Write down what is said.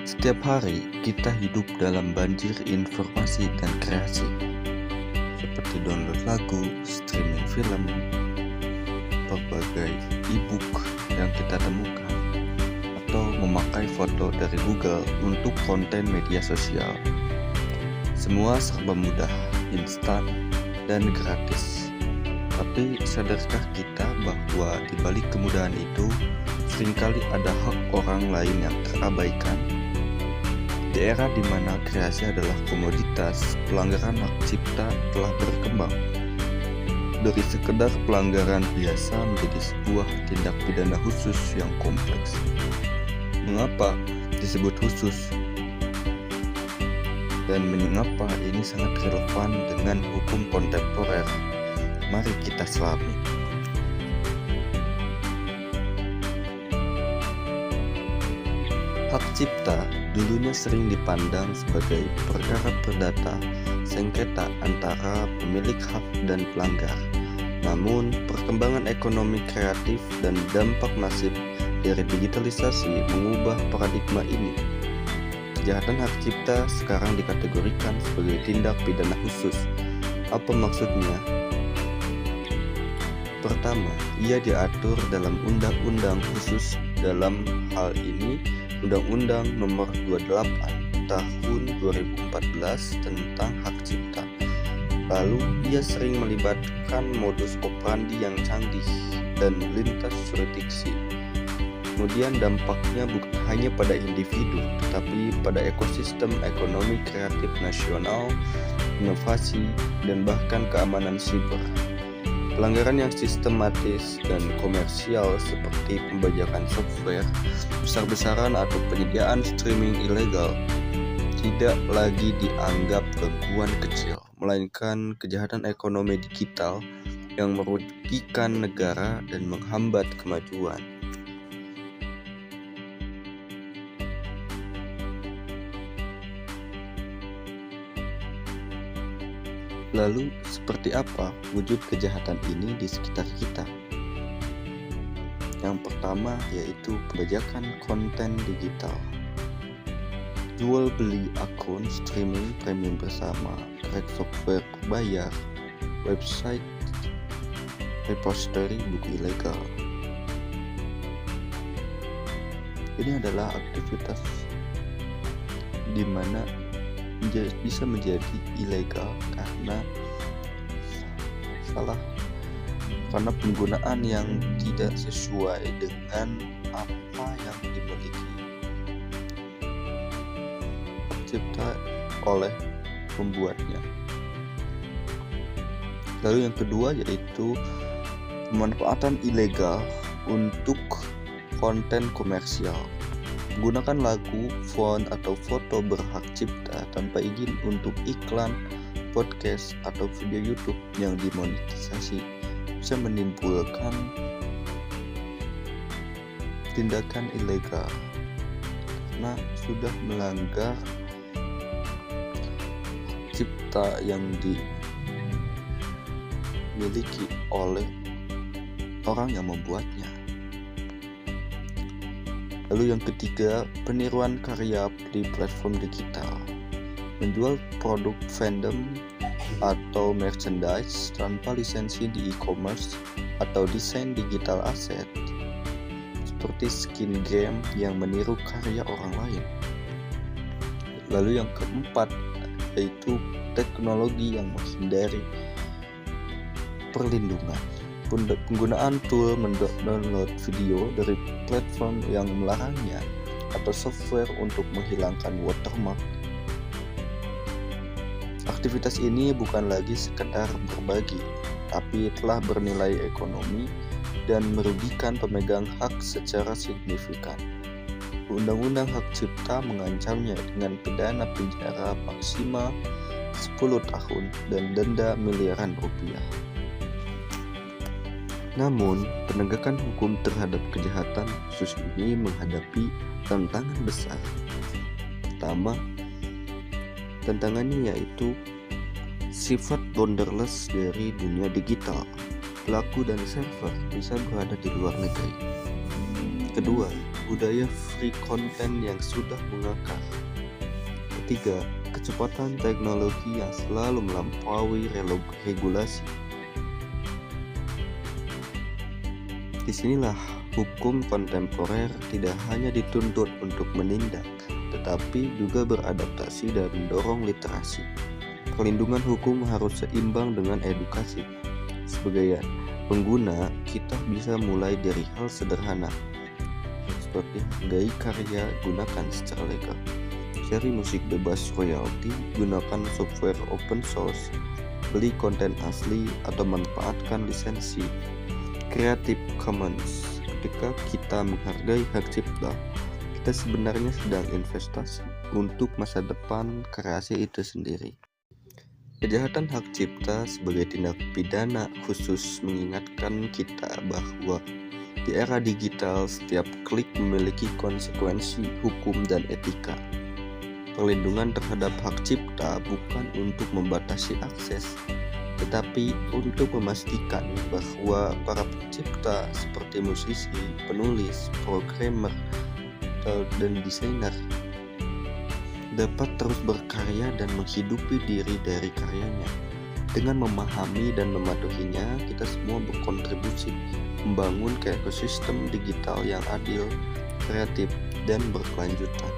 Setiap hari kita hidup dalam banjir informasi dan kreasi, seperti download lagu, streaming film, berbagai e-book yang kita temukan, atau memakai foto dari Google untuk konten media sosial. Semua serba mudah, instan, dan gratis. Tapi sadarkah kita bahwa di balik kemudahan itu seringkali ada hak orang lain yang terabaikan? Di era di mana kreasi adalah komoditas, pelanggaran hak cipta telah berkembang. Dari sekedar pelanggaran biasa menjadi sebuah tindak pidana khusus yang kompleks. Mengapa disebut khusus? Dan mengapa ini sangat relevan dengan hukum kontemporer? Mari kita selami. Hak cipta dulunya sering dipandang sebagai perkara perdata sengketa antara pemilik hak dan pelanggar. Namun, perkembangan ekonomi kreatif dan dampak masif dari digitalisasi mengubah paradigma ini. Kejahatan hak cipta sekarang dikategorikan sebagai tindak pidana khusus. Apa maksudnya? Pertama, ia diatur dalam undang-undang khusus. Dalam hal ini Undang-Undang Nomor 28 Tahun 2014 tentang hak cipta. Lalu, ia sering melibatkan modus operandi yang canggih dan lintas jurisdiksi. Kemudian dampaknya bukan hanya pada individu, tetapi pada ekosistem ekonomi kreatif nasional, inovasi, dan bahkan keamanan siber. Pelanggaran yang sistematis dan komersial seperti pembajakan software besar-besaran atau penyediaan streaming ilegal tidak lagi dianggap gangguan kecil, melainkan kejahatan ekonomi digital yang merugikan negara dan menghambat kemajuan. Lalu, seperti apa wujud kejahatan ini di sekitar kita? Yang pertama yaitu pembajakan konten digital. Jual beli akun streaming premium bersama, crack software berbayar, website repository buku ilegal. Ini adalah aktivitas di mana bisa menjadi ilegal karena penggunaan yang tidak sesuai dengan apa yang dimiliki cipta oleh pembuatnya. Lalu yang kedua yaitu pemanfaatan ilegal untuk konten komersial. Menggunakan lagu, font, atau foto berhak cipta tanpa izin untuk iklan, podcast, atau video YouTube yang dimonetisasi bisa menimbulkan tindakan ilegal karena sudah melanggar cipta yang dimiliki oleh orang yang membuatnya. Lalu yang ketiga, peniruan karya di platform digital. Menjual produk fandom atau merchandise tanpa lisensi di e-commerce atau desain digital aset seperti skin game yang meniru karya orang lain. Lalu yang keempat yaitu teknologi yang menghindari perlindungan. Penggunaan tool mendownload video dari platform yang melarangnya atau software untuk menghilangkan watermark. Aktivitas ini bukan lagi sekedar berbagi, tapi telah bernilai ekonomi dan merugikan pemegang hak secara signifikan. Undang-Undang Hak Cipta mengancamnya dengan pidana penjara maksimal 10 tahun dan denda miliaran rupiah. Namun, penegakan hukum terhadap kejahatan khusus ini menghadapi tantangan besar. Pertama, tantangannya yaitu sifat borderless dari dunia digital. Pelaku dan server bisa berada di luar negeri. Kedua, budaya free content yang sudah mengakar. Ketiga, kecepatan teknologi yang selalu melampaui regulasi. Disinilah hukum kontemporer tidak hanya dituntut untuk menindak, tetapi juga beradaptasi dan mendorong literasi. Perlindungan hukum harus seimbang dengan edukasi. Sebagai pengguna, kita bisa mulai dari hal sederhana, seperti hargai karya gunakan secara legal, cari musik bebas royalti, gunakan software open source, beli konten asli, atau manfaatkan lisensi Creative Commons. Ketika kita menghargai hak cipta, kita sebenarnya sedang investasi untuk masa depan kreasi itu sendiri. Kejahatan hak cipta sebagai tindak pidana khusus mengingatkan kita bahwa di era digital setiap klik memiliki konsekuensi hukum dan etika. Perlindungan terhadap hak cipta bukan untuk membatasi akses, tetapi untuk memastikan bahwa para pencipta seperti musisi, penulis, programmer, dan desainer dapat terus berkarya dan menghidupi diri dari karyanya. Dengan memahami dan mematuhinya, kita semua berkontribusi membangun ekosistem digital yang adil, kreatif, dan berkelanjutan.